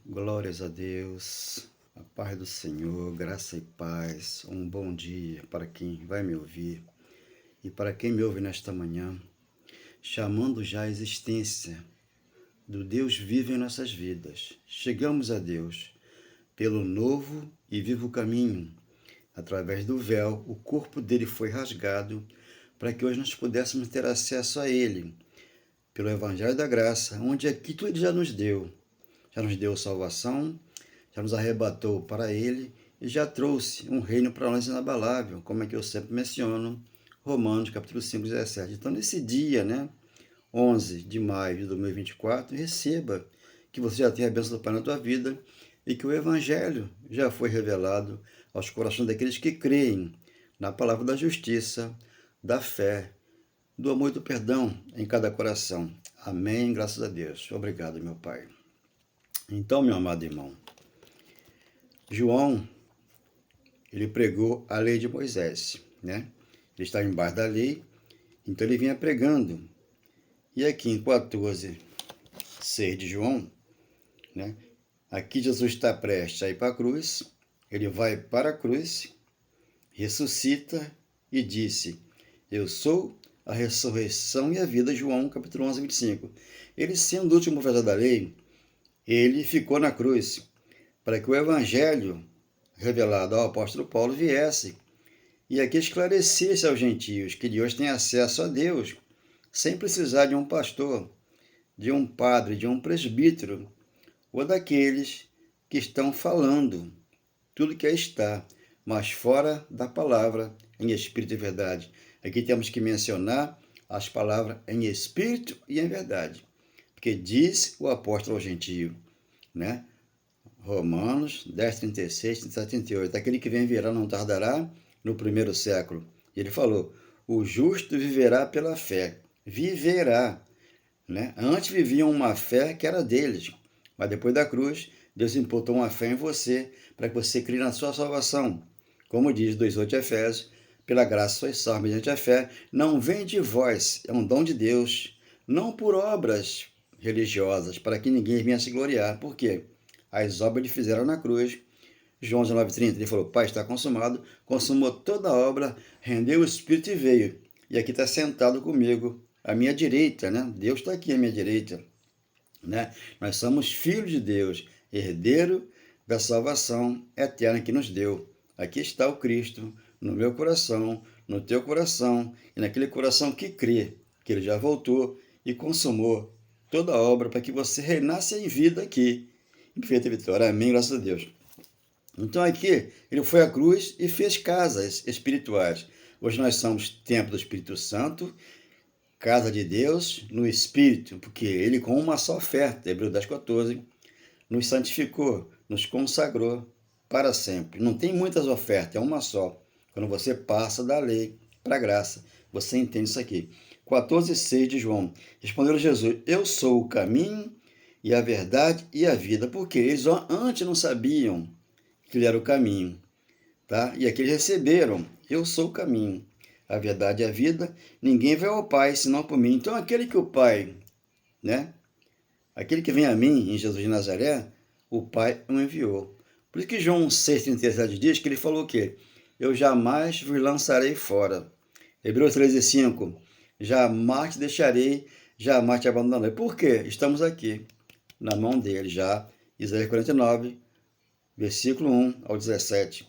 Glórias a Deus, a paz do Senhor, graça e paz, um bom dia para quem vai me ouvir e para quem me ouve nesta manhã, chamando já a existência do Deus vivo em nossas vidas. Chegamos a Deus pelo novo e vivo caminho. Através do véu, o corpo dele foi rasgado para que hoje nós pudéssemos ter acesso a ele, pelo Evangelho da Graça, onde aqui tudo ele já nos deu salvação, já nos arrebatou para ele e já trouxe um reino para nós inabalável, como é que eu sempre menciono, Romanos capítulo 5, 17. Então, nesse dia, 11 de maio de 2024, receba que você já tem a bênção do Pai na tua vida e que o Evangelho já foi revelado aos corações daqueles que creem na palavra da justiça, da fé, do amor e do perdão em cada coração. Amém, graças a Deus. Obrigado, meu Pai. Então, meu amado irmão, João, ele pregou a lei de Moisés, Ele está embaixo da lei, então ele vinha pregando. E aqui em 14:6 de João, aqui Jesus está prestes a ir para a cruz, ele vai para a cruz, ressuscita e disse, eu sou a ressurreição e a vida, João capítulo 11, 25. Ele, sendo o último profeta da lei, ele ficou na cruz para que o evangelho revelado ao apóstolo Paulo viesse e aqui esclarecesse aos gentios que de hoje têm acesso a Deus sem precisar de um pastor, de um padre, de um presbítero ou daqueles que estão falando tudo que aí está, mas fora da palavra em espírito e verdade. Aqui temos que mencionar as palavras em espírito e em verdade, porque diz o apóstolo ao gentio, Romanos 10, 36, 37, 38. Aquele que vem virá não tardará no primeiro século. Ele falou, o justo viverá pela fé. Viverá. Antes viviam uma fé que era deles, mas depois da cruz, Deus imputou uma fé em você, para que você crie na sua salvação. Como diz 2,8 Efésios, pela graça sois salvos mediante a fé, não vem de vós, é um dom de Deus, não por obras religiosas, para que ninguém venha se gloriar. Por quê? As obras ele fizeram na cruz. João 19:30, ele falou, Pai, está consumado, consumou toda a obra, rendeu o Espírito e veio. E aqui está sentado comigo, à minha direita, Deus está aqui à minha direita. Nós somos filhos de Deus, herdeiro da salvação eterna que nos deu. Aqui está o Cristo, no meu coração, no teu coração, e naquele coração que crê, que ele já voltou e consumou toda a obra para que você reinasse em vida aqui. Perfeita vitória. Amém, graças a Deus. Então aqui, ele foi à cruz e fez casas espirituais. Hoje nós somos templo do Espírito Santo, casa de Deus no Espírito, porque ele com uma só oferta, Hebreus 10:14, nos santificou, nos consagrou para sempre. Não tem muitas ofertas, é uma só. Quando você passa da lei para a graça, você entende isso aqui. 14:6 de João. Respondeu Jesus, eu sou o caminho e a verdade e a vida, porque eles antes não sabiam que ele era o caminho, E aqui eles receberam, eu sou o caminho, a verdade e a vida, ninguém vai ao Pai senão por mim. Então aquele que o Pai, aquele que vem a mim, em Jesus de Nazaré, o Pai o enviou. Por isso que João 6,37 diz que ele falou o quê? Eu jamais vos lançarei fora. Hebreus 13:5, jamais te deixarei, jamais te abandonarei. Por quê? Estamos aqui, na mão dele já. Isaías 49, versículo 1 ao 17.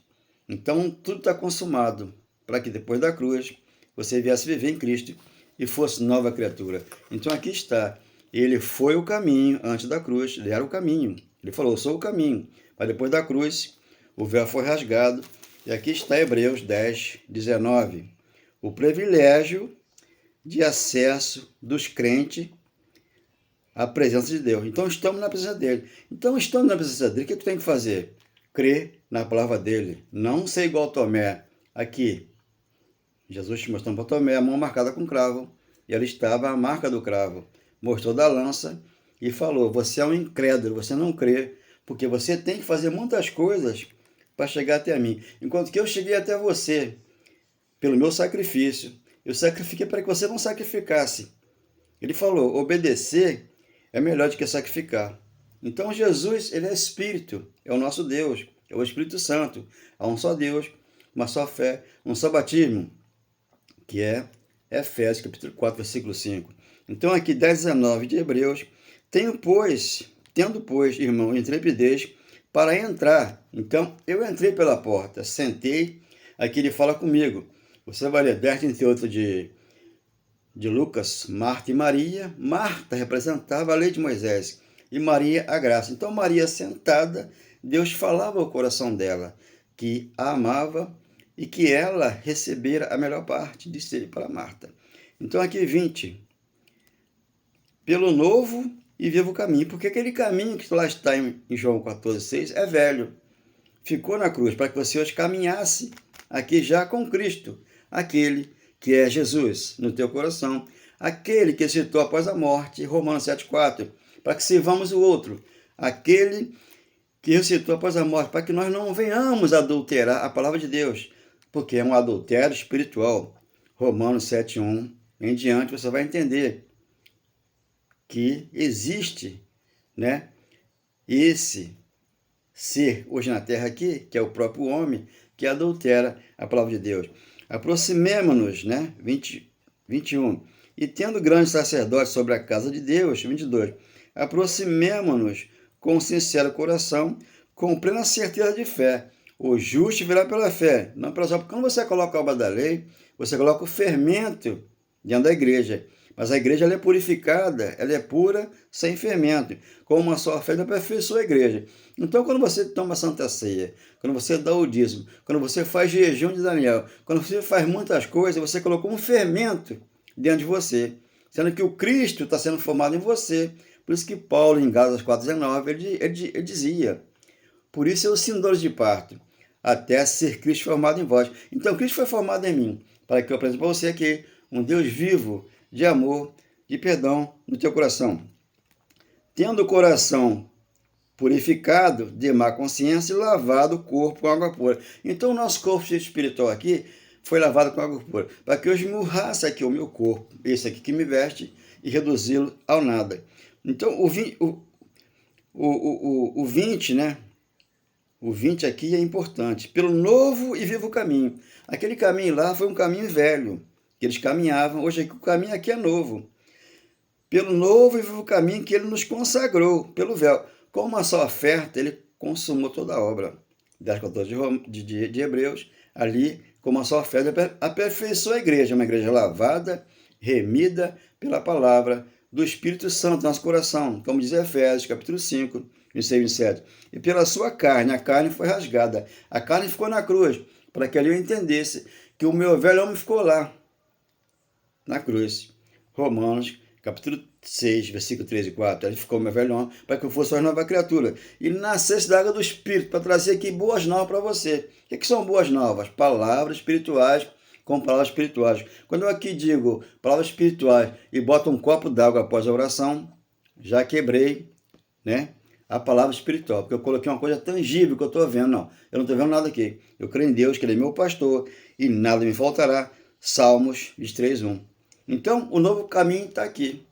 Então, tudo está consumado, para que depois da cruz, você viesse viver em Cristo e fosse nova criatura. Então, aqui está. Ele foi o caminho antes da cruz, ele era o caminho. Ele falou, eu sou o caminho. Mas depois da cruz, o véu foi rasgado. E aqui está Hebreus 10, 19. O privilégio de acesso dos crentes à presença de Deus. Então, estamos na presença dele. Então, estando na presença dele, o que tu tem que fazer? Crer na palavra dele. Não ser igual Tomé. Aqui, Jesus te mostrando para Tomé a mão marcada com cravo. E ali estava a marca do cravo. Mostrou da lança e falou, você é um incrédulo, você não crê, porque você tem que fazer muitas coisas para chegar até mim. Enquanto que eu cheguei até você pelo meu sacrifício. Eu sacrifiquei para que você não sacrificasse. Ele falou, obedecer é melhor do que sacrificar. Então Jesus, ele é Espírito, é o nosso Deus, é o Espírito Santo. Há um só Deus, uma só fé, um só batismo, que é Efésios capítulo 4, versículo 5. Então aqui 10:19 de Hebreus, tendo, pois, irmão, intrepidez para entrar. Então eu entrei pela porta, sentei, aqui ele fala comigo. Você vai ler 10:38 de Lucas, Marta e Maria. Marta representava a lei de Moisés e Maria a graça. Então Maria sentada, Deus falava ao coração dela que a amava e que ela recebera a melhor parte, disse ele para Marta. Então aqui 20, pelo novo e vivo caminho, porque aquele caminho que lá está em João 14,6 é velho, ficou na cruz para que você hoje caminhasse aqui já com Cristo, aquele que é Jesus no teu coração, aquele que ressuscitou após a morte, Romanos 7,4, para que sirvamos o outro, aquele que ressuscitou após a morte, para que nós não venhamos adulterar a palavra de Deus, porque é um adultério espiritual. Romanos 7,1 em diante você vai entender que existe, né, esse ser hoje na terra aqui, que é o próprio homem, que adultera a palavra de Deus. Aproximemo-nos, né, 21, e tendo grande sacerdote sobre a casa de Deus, 22, aproximemo-nos com sincero coração, com plena certeza de fé. O justo virá pela fé, não pela só. Quando você coloca a obra da lei, você coloca o fermento dentro da igreja. Mas a igreja ela é purificada, ela é pura, sem fermento. Com uma só fé, aperfeiçoa a igreja. Então, quando você toma a Santa Ceia, quando você dá o dízimo, quando você faz jejum de Daniel, quando você faz muitas coisas, você colocou um fermento dentro de você, sendo que o Cristo está sendo formado em você. Por isso que Paulo, em Gálatas 4,19, ele dizia, por isso eu sinto dores de parto, até ser Cristo formado em vós. Então, Cristo foi formado em mim, para que eu apresente para você aqui um Deus vivo, de amor, de perdão no teu coração. Tendo o coração purificado de má consciência e lavado o corpo com água pura. Então, o nosso corpo espiritual aqui foi lavado com água pura, para que eu esmurrasse aqui o meu corpo, esse aqui que me veste, e reduzi-lo ao nada. Então, o 20, né? O 20 aqui é importante. Pelo novo e vivo caminho. Aquele caminho lá foi um caminho velho, que eles caminhavam. Hoje o caminho aqui é novo. Pelo novo e vivo caminho que ele nos consagrou, pelo véu. Com uma só oferta, ele consumou toda a obra. 10:14 de Hebreus, ali, com uma só oferta, aperfeiçoou a igreja. Uma igreja lavada, remida pela palavra do Espírito Santo no nosso coração. Como diz Efésios, capítulo 5, 26 e 27. E pela sua carne, a carne foi rasgada. A carne ficou na cruz, para que ali eu entendesse que o meu velho homem ficou lá, na cruz. Romanos, capítulo 6, versículo 3 e 4. Ele ficou meu velho homem, para que eu fosse uma nova criatura. E nascesse da água do Espírito, para trazer aqui boas novas para você. O que são boas novas? Palavras espirituais com palavras espirituais. Quando eu aqui digo palavras espirituais e boto um copo d'água após a oração, já quebrei, né, a palavra espiritual, porque eu coloquei uma coisa tangível que eu estou vendo. Não, eu não estou vendo nada aqui. Eu creio em Deus, que Ele é meu pastor e nada me faltará. Salmos 23:1. Então, o novo caminho está aqui,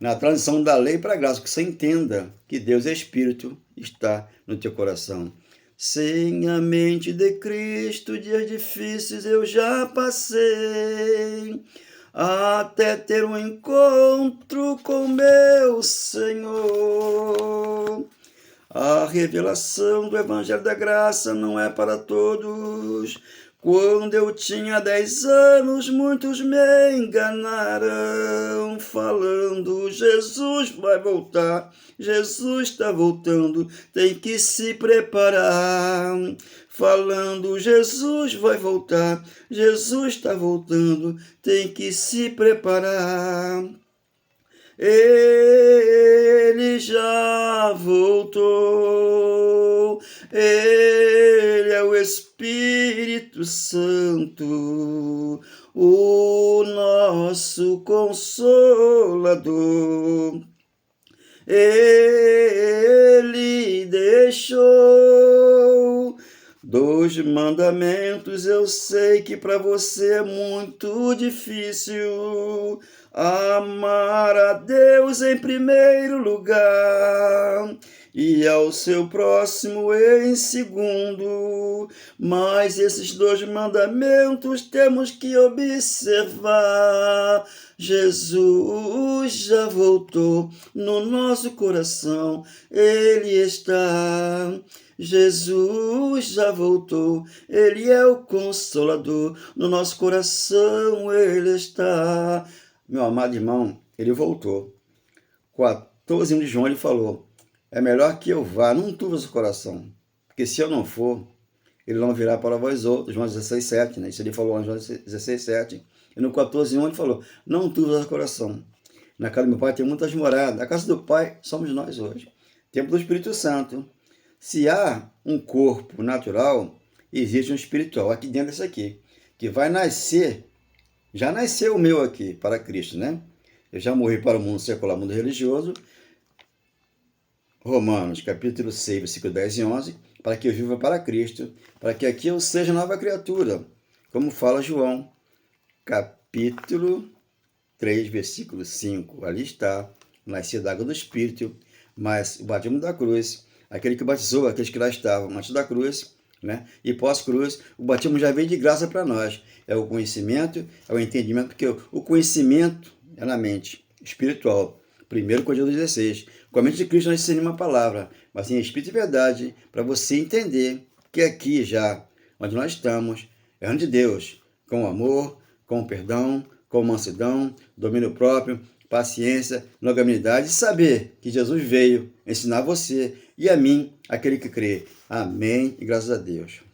na transição da lei para a graça, que você entenda que Deus é Espírito, está no teu coração. Sem a mente de Cristo, dias difíceis eu já passei, até ter um encontro com meu Senhor. A revelação do Evangelho da Graça não é para todos. Quando eu tinha 10 anos, muitos me enganaram, falando, Jesus vai voltar, Jesus está voltando, tem que se preparar. Falando, Jesus vai voltar, Jesus está voltando, tem que se preparar. Ele já voltou, Ele é o Espírito Santo, o nosso Consolador. Ele deixou 2 dos mandamentos, eu sei que para você é muito difícil amar a Deus em primeiro lugar e ao seu próximo em segundo. Mas esses dois mandamentos temos que observar. Jesus já voltou no nosso coração, Ele está. Jesus já voltou, Ele é o Consolador, no nosso coração Ele está. Meu amado irmão, Ele voltou. 14 de João ele falou, é melhor que eu vá, não turva o coração, porque se eu não for, Ele não virá para vós outros. João 16,7, né? Isso ele falou em João 16,7. E no 14,1 ele falou, não turva o coração. Na casa do meu pai tem muitas moradas. A casa do pai somos nós hoje. Templo do Espírito Santo. Se há um corpo natural, existe um espiritual aqui dentro desse aqui, que vai nascer, já nasceu o meu aqui, para Cristo, né? Eu já morri para o mundo secular, mundo religioso. Romanos, capítulo 6, versículo 10 e 11, para que eu viva para Cristo, para que aqui eu seja nova criatura, como fala João, capítulo 3, versículo 5. Ali está, nasci da água do Espírito, mas o batismo da cruz, aquele que batizou, aqueles que lá estavam antes da cruz, né? E pós-cruz, o batismo já veio de graça para nós. É o conhecimento, é o entendimento, porque o conhecimento é na mente espiritual. 1 Coríntios 16. Com a mente de Cristo nós discernimos uma palavra, mas em espírito e verdade, para você entender que aqui já, onde nós estamos, é onde Deus, com amor, com perdão, com mansidão, domínio próprio, paciência, longanimidade, e saber que Jesus veio ensinar você e a mim, aquele que crê. Amém e graças a Deus.